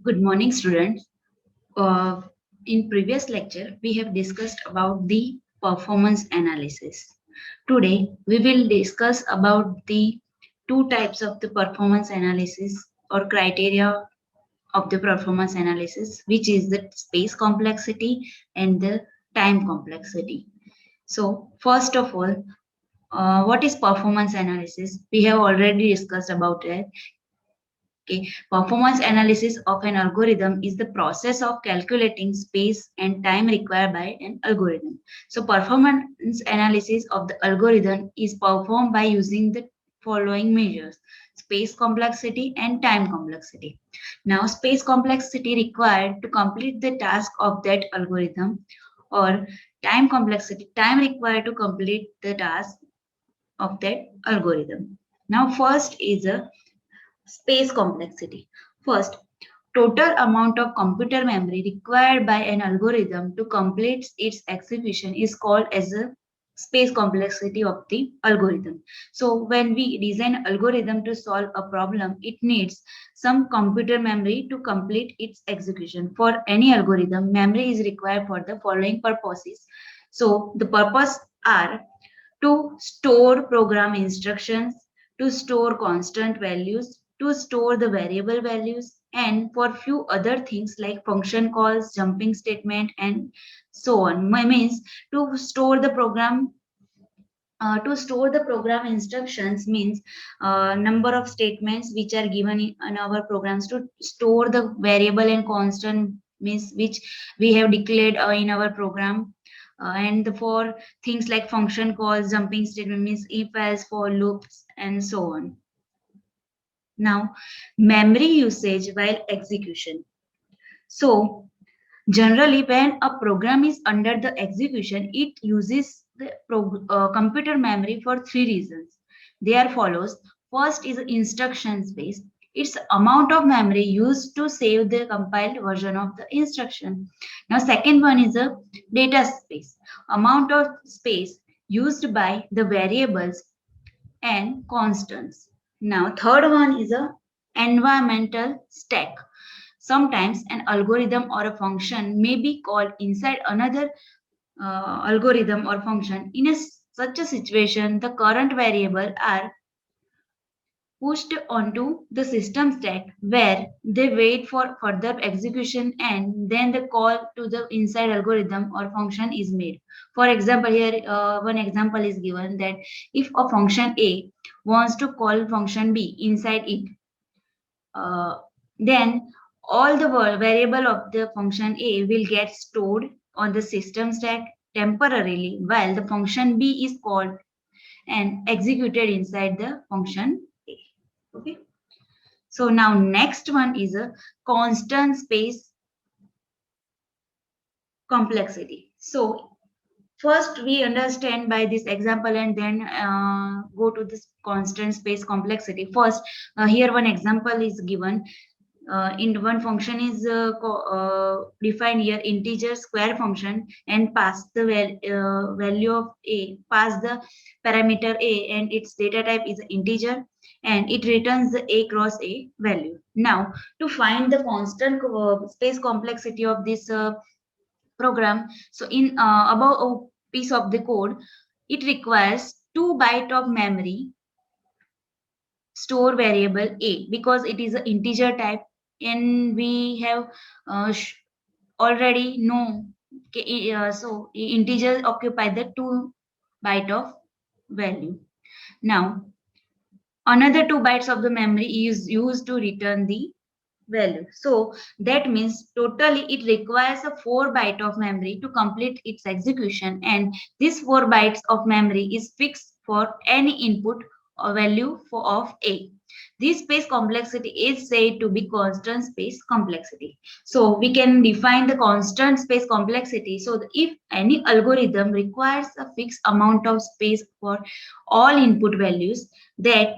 Good morning, students. Uh, in previous lecture, we have discussed about the performance analysis. Today, we will discuss about the two types of the performance analysis or criteria of the performance analysis, which is the space complexity and the time complexity. So, first of all, what is performance analysis? We have already discussed about it. Okay, performance analysis of an algorithm is the process of calculating space and time required by an algorithm. So, performance analysis of the algorithm is performed by using the following measures: space complexity and time complexity. Now, space complexity required to complete the task of that algorithm, or time required to complete the task of that algorithm. Now, first is a space complexity. First, total amount of computer memory required by an algorithm to complete its execution is called as a space complexity of the algorithm. So when we design algorithm to solve a problem, it needs some computer memory to complete its execution. For any algorithm, memory is required for the following purposes. So the purpose are to store program instructions, to store constant values, to store the variable values, and for few other things like function calls, jumping statement, and so on. Means to store the program. To store the program instructions means number of statements which are given in our programs. To store the variable and constant means which we have declared in our program, and for things like function calls, jumping statement means if, as, for loops, and so on. Now, memory usage while execution. So, generally, when a program is under the execution, it uses the computer memory for three reasons. They are follows. First is instruction space. It's amount of memory used to save the compiled version of the instruction. Now, second one is a data space. Amount of space used by the variables and constants. Now, third one is a environmental stack. Sometimes an algorithm or a function may be called inside another algorithm or function. In such a situation, the current variable are pushed onto the system stack where they wait for further execution, and then the call to the inside algorithm or function is made. For example, here one example is given that if a function A wants to call function B inside it, uh, then all the variable of the function A will get stored on the system stack temporarily while the function B is called and executed inside the function A. Okay. So now next one is a constant space complexity. So first we understand by this example and then go to this constant space complexity. First, here one example is given. In one function is defined here integer square function and pass the value of a, pass the parameter a, and its data type is integer, and it returns the a cross a value. Now to find the constant space complexity of this program, so in above a piece of the code, it requires 2 byte of memory store variable a because it is an integer type, and we have already know, okay, so integer occupy the 2 byte of value. Now another 2 bytes of the memory is used to return the value. So that means totally it requires a 4 byte of memory to complete its execution, and this 4 bytes of memory is fixed for any input or value of A. This space complexity is said to be constant space complexity. So we can define the constant space complexity. So if any algorithm requires a fixed amount of space for all input values, that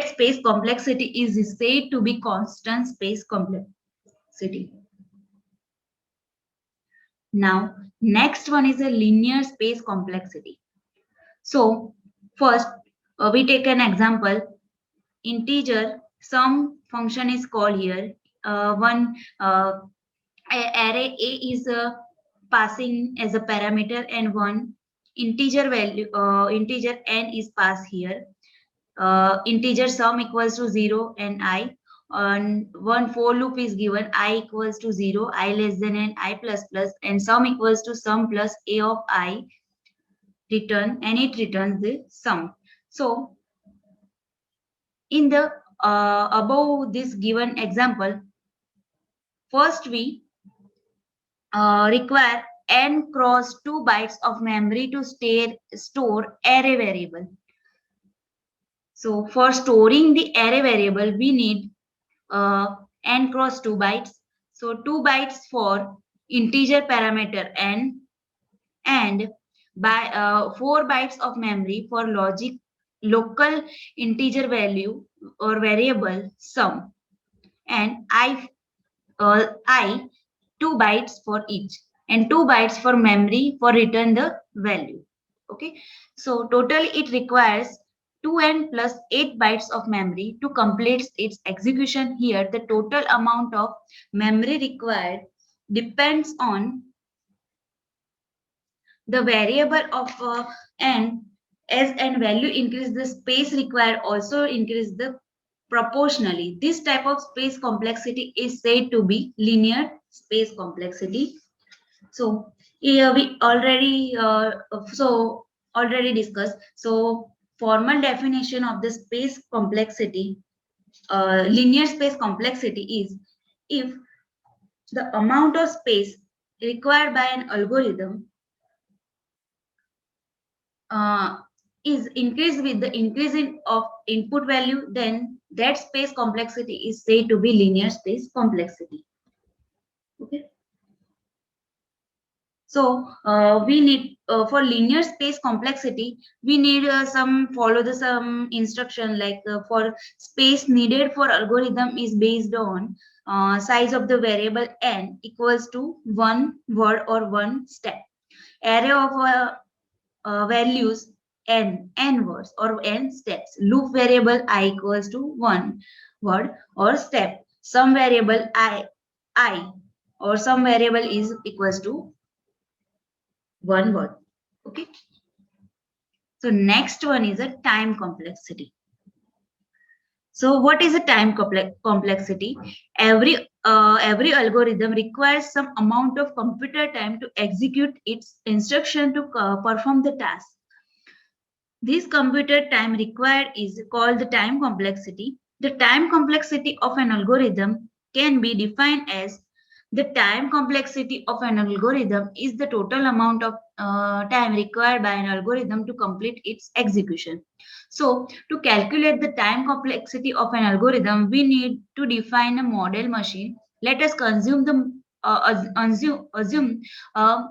space complexity is said to be constant space complexity. Now, next one is a linear space complexity. So, first we take an example integer sum function is called here. One array A is passing as a parameter, and one integer value, integer n is passed here. Integer sum equals to 0 and I. And one for loop is given, I equals to 0, I less than n, I plus plus, and sum equals to sum plus a of I return, and it returns the sum. So in the above this given example, first we require n cross 2 bytes of memory to store array variable. So for storing the array variable, we need n cross 2 bytes. So 2 bytes for integer parameter n, and by 4 bytes of memory for local integer value or variable sum, and I 2 bytes for each, and 2 bytes for memory for return the value. Okay, so totally it requires 2n plus 8 bytes of memory to complete its execution. Here the total amount of memory required depends on the variable of n. As n value increase, the space required also increase the proportionally. This type of space complexity is said to be linear space complexity. So here we already discussed. So formal definition of the space complexity, linear space complexity, is if the amount of space required by an algorithm uh, is increased with the increase of input value, then that space complexity is said to be linear space complexity. Okay. So we need for linear space complexity, we need some instruction, like for space needed for algorithm is based on size of the variable n equals to one word or one step. Array of values n words or n steps. Loop variable I equals to one word or step. Some variable I or some variable is equals to one word. Okay. So next one is a time complexity. So what is a time complexity? Every algorithm requires some amount of computer time to execute its instruction to perform the task. This computer time required is called the time complexity. The time complexity of an algorithm can be defined as the time complexity of an algorithm is the total amount of time required by an algorithm to complete its execution. So, to calculate the time complexity of an algorithm, we need to define a model machine. Let us assume a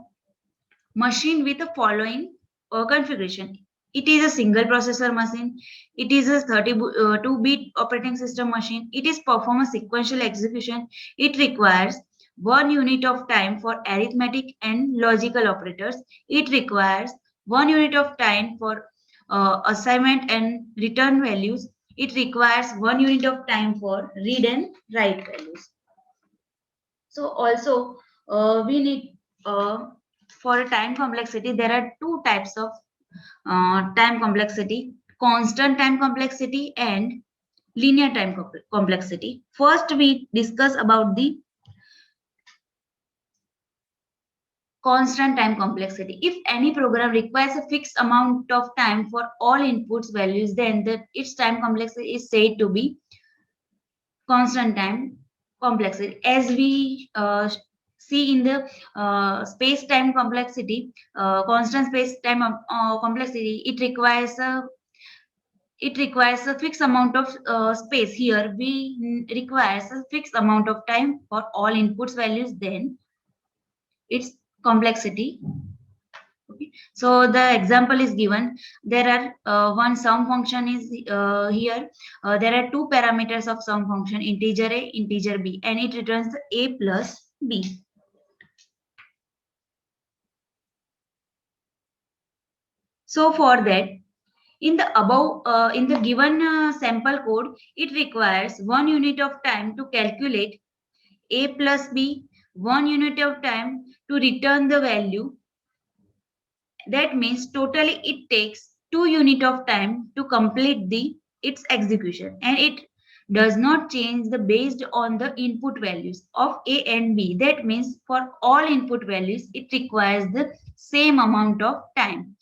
machine with the following configuration. It is a single processor machine. It is a 32-bit operating system machine. It is perform a sequential execution. It requires 1 unit of time for arithmetic and logical operators. It requires 1 unit of time for assignment and return values. It requires 1 unit of time for read and write values. So also we need for a time complexity, there are two types of time complexity: constant time complexity and linear time complexity. First, we discuss about the constant time complexity. If any program requires a fixed amount of time for all inputs values, then its time complexity is said to be constant time complexity. As we see in the space-time complexity, constant space-time complexity, it requires a fixed amount of space. Here we requires a fixed amount of time for all inputs values, then its complexity. Okay. So the example is given. There are one sum function is here. There are two parameters of sum function, integer a, integer b, and it returns a plus b. So for that, In the given sample code, it requires 1 unit of time to calculate a plus b, 1 unit of time to return the value. That means totally it takes 2 unit of time to complete its execution, and it does not change the based on the input values of a and b. That means for all input values it requires the same amount of time,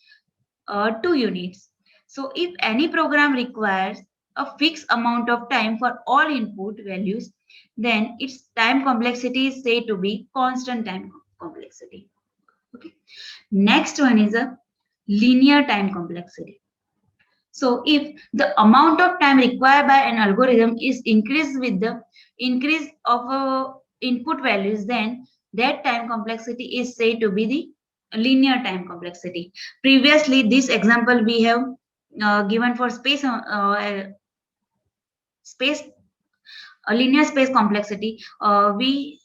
2 units. So if any program requires a fixed amount of time for all input values, then its time complexity is said to be constant time complexity. Okay. Next one is a linear time complexity. So if the amount of time required by an algorithm is increased with the increase of input values, then that time complexity is said to be the linear time complexity. Previously, this example we have given for space a linear space complexity. We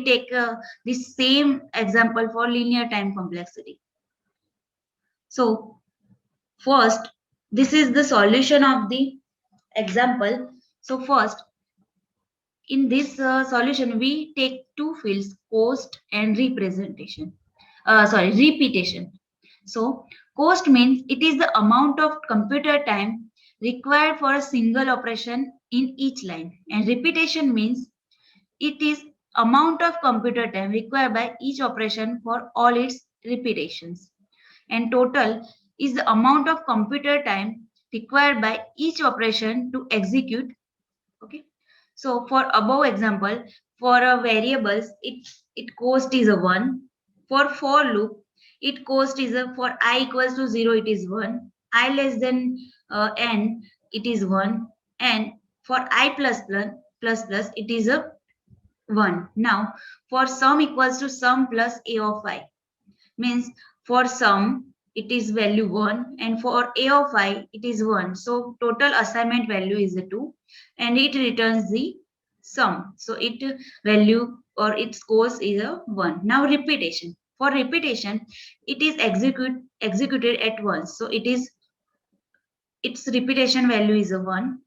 take the same example for linear time complexity. So first, this is the solution of the example. So first, in this solution, we take two fields, cost and repetition. So cost means it is the amount of computer time required for a single operation in each line, and repetition means it is amount of computer time required by each operation for all its repetitions, and total is the amount of computer time required by each operation to execute. Okay. So for above example, for a variables, it cost is a 1. For loop, it cost is a for I equals to 0, it is 1. I less than n, it is 1. And for I plus, it is a 1. Now for sum equals to sum plus a of I, means for sum it is value 1 and for a of I it is 1. So total assignment value is a 2 and it returns the sum. So it value or its cost is a 1. Now repetition. For repetition it is executed at once. So its repetition value is a 1.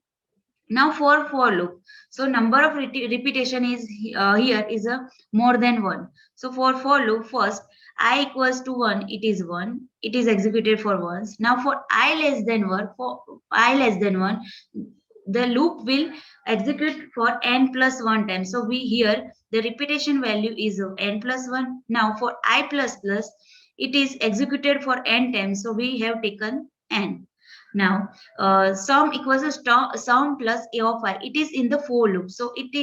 Now for loop, so number of repetition is here is a more than 1. So for loop, first I equals to 1, it is 1, it is executed for once. Now for I less than 1, the loop will execute for n plus 1 time. So we here the repetition value is n plus 1. Now for I plus, it is executed for n times. So we have taken n. Now, sum equals to sum plus a of I. It is in the for loop. So it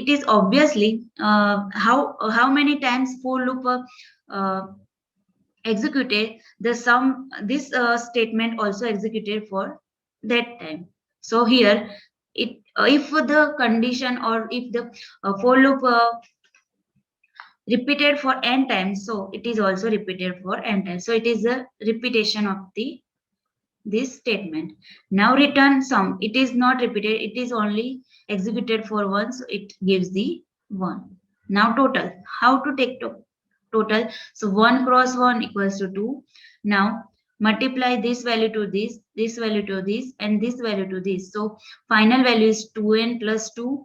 is obviously how many times for loop executed, the sum this statement also executed for that time. So here it if the condition or if the for loop repeated for n times, so it is also repeated for n times. So it is a repetition of this statement. Now return sum, it is not repeated, it is only executed for once, so it gives the 1. Now total, how to take total? So 1 cross 1 equals to 2. Now multiply this value to this value to this, and this value to this. So final value is 2n plus 2.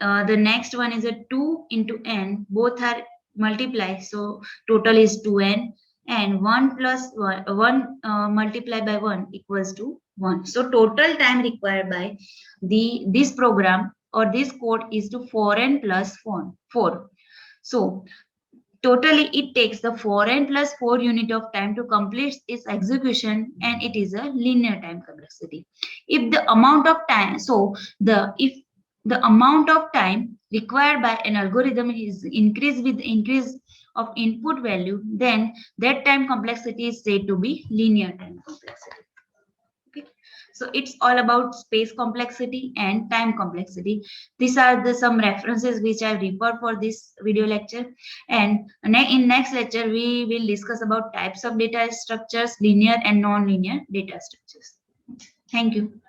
The next one is a 2 into n, both are multiplied, so total is 2n, and 1 plus 1 multiplied by 1 equals to 1. So total time required by this program or this code is to 4n plus 4. So totally it takes the 4n plus 4 unit of time to complete its execution, and it is a linear time complexity. If the amount of time, if the amount of time required by an algorithm is increased with the increase of input value, then that time complexity is said to be linear time complexity. Okay. So it's all about space complexity and time complexity. These are some references which I refer for this video lecture. And in next lecture, we will discuss about types of data structures, linear and non-linear data structures. Thank you.